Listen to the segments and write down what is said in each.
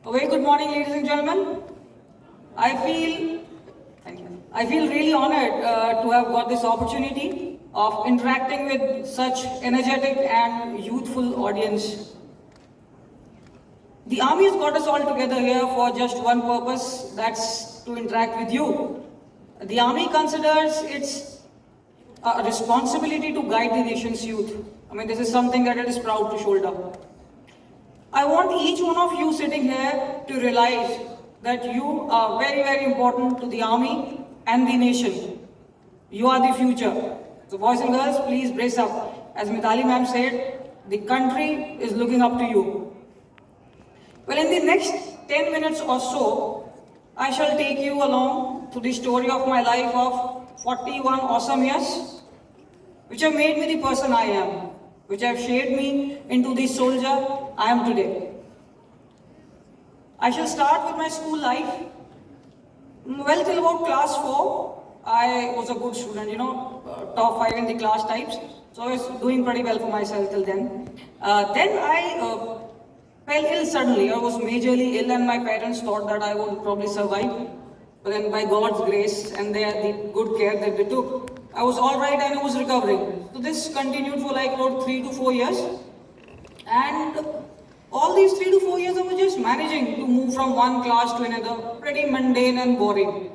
A very good morning, ladies and gentlemen. I feel, thank you. I feel really honored to have got this opportunity of interacting with such energetic and youthful audience. The army has got us all together here for just one purpose, that's to interact with you. The army considers its a responsibility to guide the nation's youth. I mean, this is something that it is proud to shoulder. I want each one of you sitting here to realize that you are very, very important to the army and the nation. You are the future. So boys and girls, please brace up. As Mithali ma'am said, the country is looking up to you. Well, in the next 10 minutes or so, I shall take you along to the story of my life of 41 awesome years, which have made me the person I am, which have shaped me into the soldier I am today. I shall start with my school life. Well, till about class 4, I was a good student, top 5 in the class types. So I was doing pretty well for myself till then. Then I fell ill suddenly. I was majorly ill and my parents thought that I would probably survive. But then by God's grace and the good care that they took, I was alright and I was recovering. So this continued for like about 3 to 4 years. And all these 3 to 4 years I was just managing to move from one class to another, pretty mundane and boring.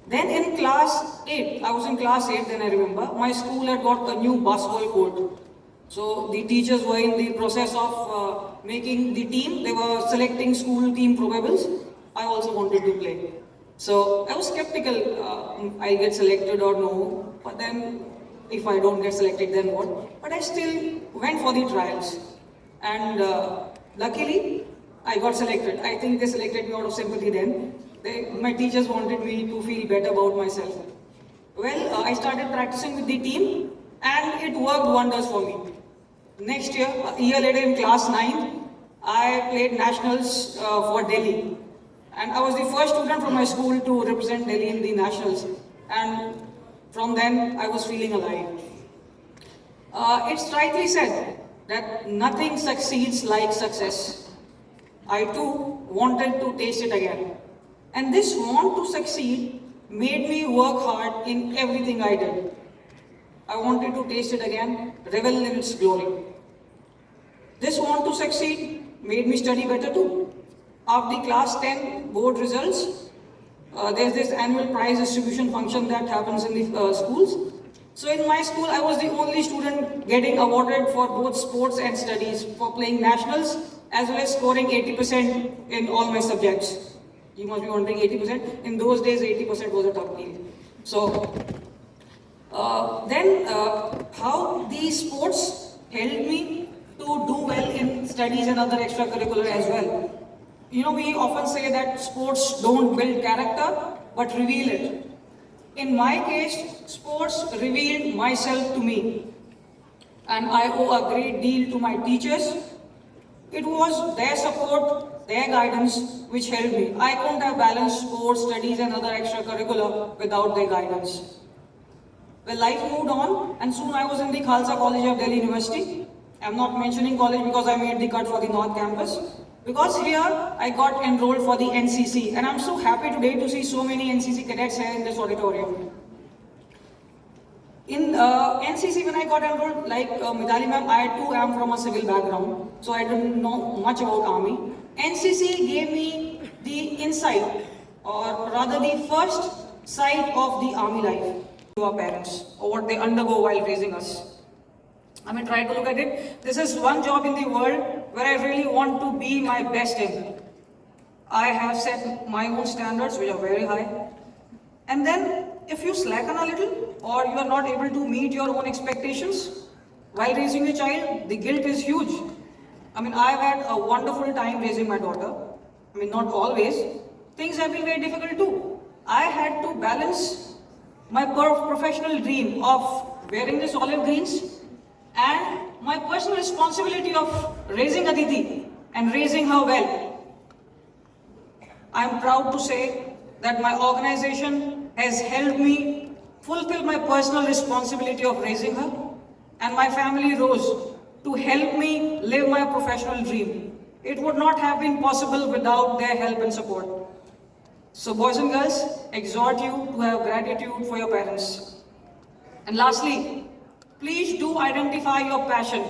Then in class 8, I was in class 8 then I remember, my school had got a new basketball court. So the teachers were in the process of making the team, they were selecting school team probables. I also wanted to play. So I was skeptical, I'll get selected or no, but then if I don't get selected then what? But I still went for the trials and luckily I got selected. I think they selected me out of sympathy then. My teachers wanted me to feel better about myself. Well, I started practicing with the team and it worked wonders for me. Next year, a year later in class 9, I played nationals for Delhi. And I was the first student from my school to represent Delhi in the nationals. And from then, I was feeling alive. It's rightly said that nothing succeeds like success. I too wanted to taste it again. And this want to succeed made me work hard in everything I did. I wanted to taste it again, revel in its glory. This want to succeed made me study better too. After the class 10 board results, there's this annual prize distribution function that happens in the schools. So in my school, I was the only student getting awarded for both sports and studies for playing nationals as well as scoring 80% in all my subjects. You must be wondering 80%. In those days, 80% was a tough deal. So then how these sports helped me to do well in studies and other extracurricular as well. We often say that sports don't build character, but reveal it. In my case, sports revealed myself to me. And I owe a great deal to my teachers. It was their support, their guidance, which helped me. I couldn't have balanced sports, studies and other extracurricular without their guidance. Well, life moved on and soon I was in the Khalsa College of Delhi University. I'm not mentioning college because I made the cut for the North Campus. Because here I got enrolled for the NCC and I'm so happy today to see so many NCC cadets here in this auditorium. In NCC when I got enrolled, like Mithali ma'am, I too am from a civil background, so I didn't know much about army. NCC gave me the insight or rather the first sight of the army life to our parents or what they undergo while raising us. Try to look at it. This is one job in the world where I really want to be my best in. I have set my own standards which are very high. And then if you slacken a little or you are not able to meet your own expectations while raising a child, the guilt is huge. I've had a wonderful time raising my daughter. Not always. Things have been very difficult too. I had to balance my professional dream of wearing this olive greens and my personal responsibility of raising Aditi and raising her well. I am proud to say that my organization has helped me fulfill my personal responsibility of raising her and my family rose to help me live my professional dream. It would not have been possible without their help and support. So boys and girls, exhort you to have gratitude for your parents. And lastly, please do identify your passion.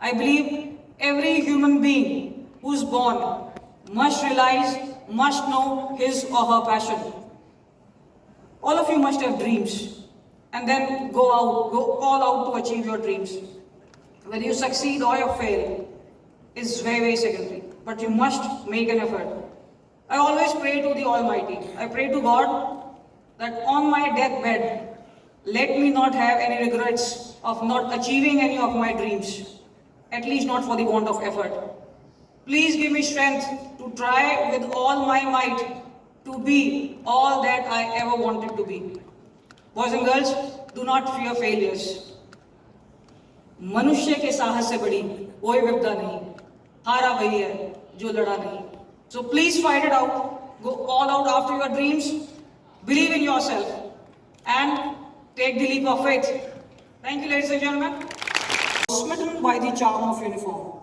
I believe every human being who's born must realize, must know his or her passion. All of you must have dreams, and then go all out to achieve your dreams. Whether you succeed or you fail is very, very secondary, but you must make an effort. I always pray to the Almighty. I pray to God that on my deathbed, let me not have any regrets of not achieving any of my dreams, at least not for the want of effort. Please give me strength to try with all my might to be all that I ever wanted to be. Boys and girls, do not fear failures. मनुष्य के साहस से बड़ी कोई विपदा नहीं, हारा वही है जो लड़ा नहीं. So please fight it out, go all out after your dreams, believe in yourself, and take the leap of faith. Thank you, ladies and gentlemen. Smitten by the charm of uniform.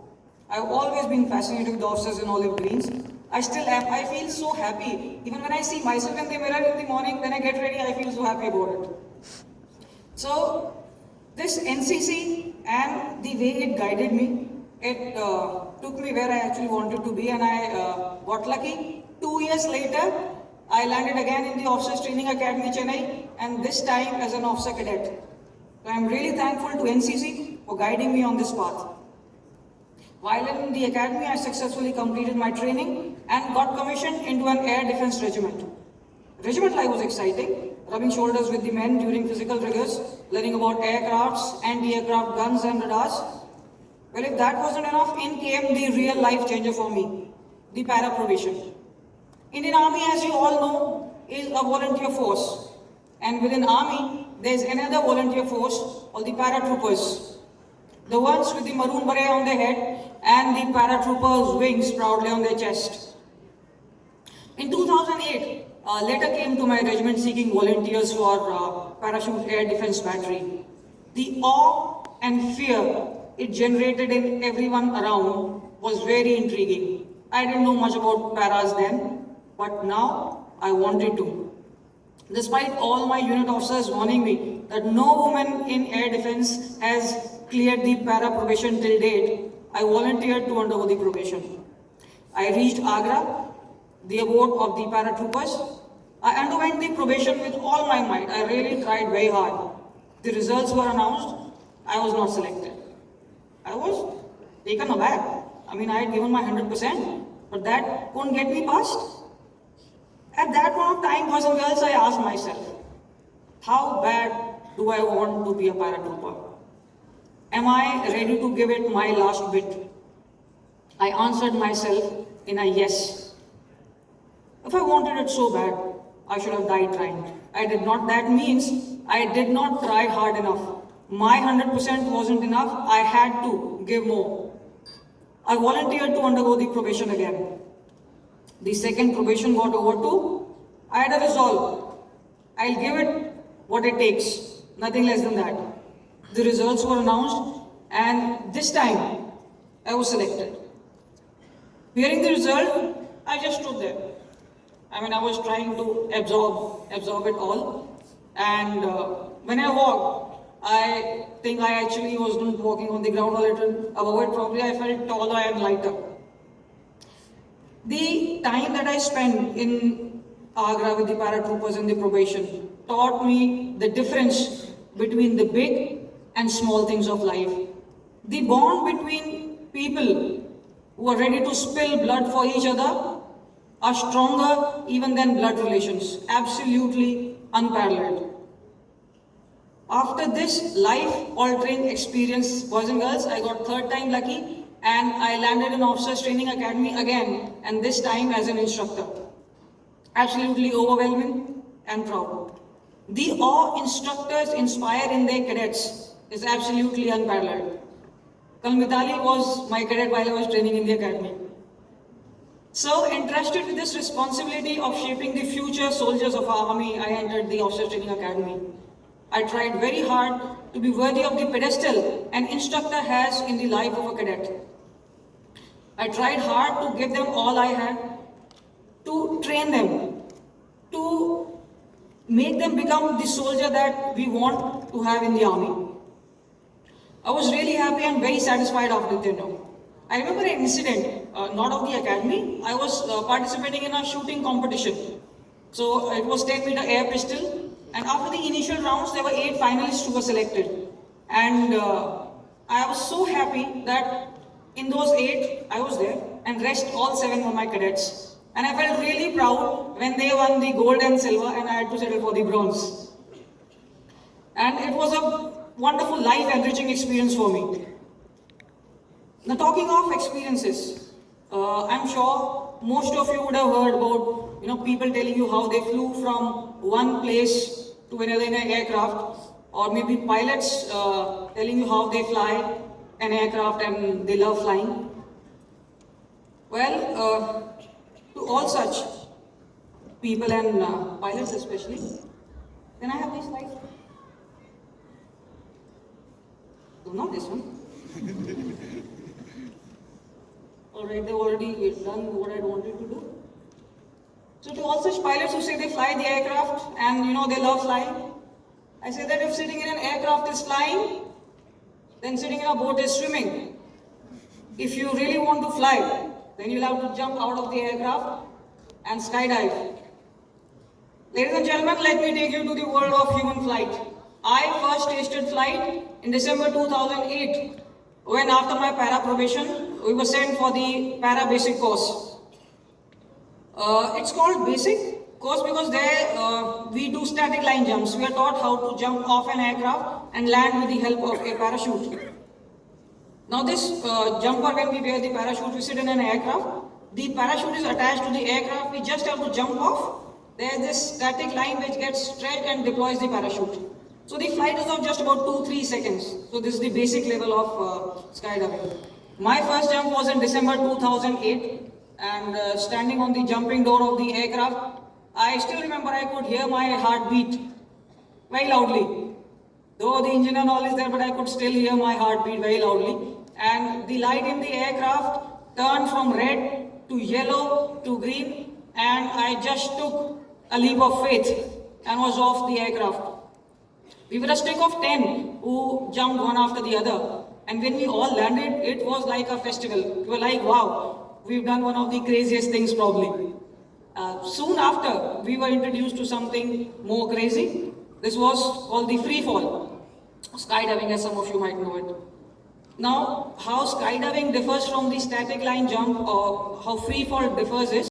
I've always been fascinated with the officers in olive greens. I still am. I feel so happy. Even when I see myself in the mirror in the morning, when I get ready, I feel so happy about it. So, this NCC and the way it guided me, it took me where I actually wanted to be, and I got lucky. 2 years later, I landed again in the Officers Training Academy, Chennai, and this time as an officer cadet. So I'm really thankful to NCC for guiding me on this path. While in the academy, I successfully completed my training and got commissioned into an air defense regiment. Regiment life was exciting, rubbing shoulders with the men during physical rigors, learning about aircrafts, anti-aircraft guns and radars. Well, if that wasn't enough, in came the real life changer for me, the para probation. Indian Army, as you all know, is a volunteer force. And within Army, there's another volunteer force called the paratroopers. The ones with the maroon beret on their head and the paratroopers' wings proudly on their chest. In 2008, a letter came to my regiment seeking volunteers for Parachute Air Defense Battery. The awe and fear it generated in everyone around was very intriguing. I didn't know much about paras then, but now I wanted to. Despite all my unit officers warning me that no woman in air defense has cleared the para probation till date, I volunteered to undergo the probation. I reached Agra, the abode of the paratroopers. I underwent the probation with all my might. I really tried very hard. The results were announced. I was not selected. I was taken aback. I mean, I had given my 100%, but that couldn't get me past. At that point of time, boys and girls, I asked myself, how bad do I want to be a paratrooper? Am I ready to give it my last bit? I answered myself in a yes. If I wanted it so bad, I should have died trying. I did not. That means I did not try hard enough. My 100% wasn't enough. I had to give more. I volunteered to undergo the probation again. The second probation got over too. I had a resolve. I'll give it what it takes. Nothing less than that. The results were announced, and this time I was selected. Hearing the result, I just stood there. I mean, I was trying to absorb it all. And when I walked, I think I actually was not walking on the ground a little above it. Probably I felt taller and lighter. The time that I spent in Agra with the paratroopers and the probation taught me the difference between the big and small things of life. The bond between people who are ready to spill blood for each other are stronger even than blood relations. Absolutely unparalleled. After this life-altering experience, boys and girls, I got third time lucky and I landed in Officers Training Academy again, and this time as an instructor. Absolutely overwhelming and proud. The awe instructors inspire in their cadets is absolutely unparalleled. Kalmitali was my cadet while I was training in the academy. So, entrusted with this responsibility of shaping the future soldiers of our army, I entered the Officers Training Academy. I tried very hard to be worthy of the pedestal an instructor has in the life of a cadet. I tried hard to give them all I had, to train them, to make them become the soldier that we want to have in the army. I was really happy and very satisfied after tenure. I remember an incident, not of the academy. I was participating in a shooting competition. So it was 10-meter air pistol, and after the initial rounds, there were 8 finalists who were selected. And I was so happy that in those 8, I was there, and rest all 7 were my cadets. And I felt really proud when they won the gold and silver, and I had to settle for the bronze. And it was a wonderful life enriching experience for me. Now, talking of experiences, I'm sure most of you would have heard about people telling you how they flew from one place to another in an aircraft, or maybe pilots telling you how they fly an aircraft and they love flying. Well, to all such people and pilots especially, can I have these slides? No, not this one. Alright, they've already done what I wanted to do. So to all such pilots who say they fly the aircraft and they love flying, I say that if sitting in an aircraft is flying, then sitting in a boat is swimming. If you really want to fly, then you'll have to jump out of the aircraft and skydive. Ladies and gentlemen, let me take you to the world of human flight. I first tasted flight in December 2008, when after my para probation, we were sent for the para basic course. It's called basic course because there we do static line jumps. We are taught how to jump off an aircraft and land with the help of a parachute. Now this jumper, when we wear the parachute, we sit in an aircraft. The parachute is attached to the aircraft. We just have to jump off. There is this static line which gets stretched and deploys the parachute. So the flight is of just about 2-3 seconds. So this is the basic level of skydiving. My first jump was in December 2008, and standing on the jumping door of the aircraft, I still remember I could hear my heart beat very loudly. Though the engine and all is there, but I could still hear my heart beat very loudly. And the light in the aircraft turned from red to yellow to green, and I just took a leap of faith and was off the aircraft. We were a stick of 10 who jumped one after the other, and when we all landed, it was like a festival. We were like, wow, we've done one of the craziest things probably. Soon after, we were introduced to something more crazy. This was called the free fall, skydiving, as some of you might know it. Now, how skydiving differs from the static line jump, or how free fall differs is,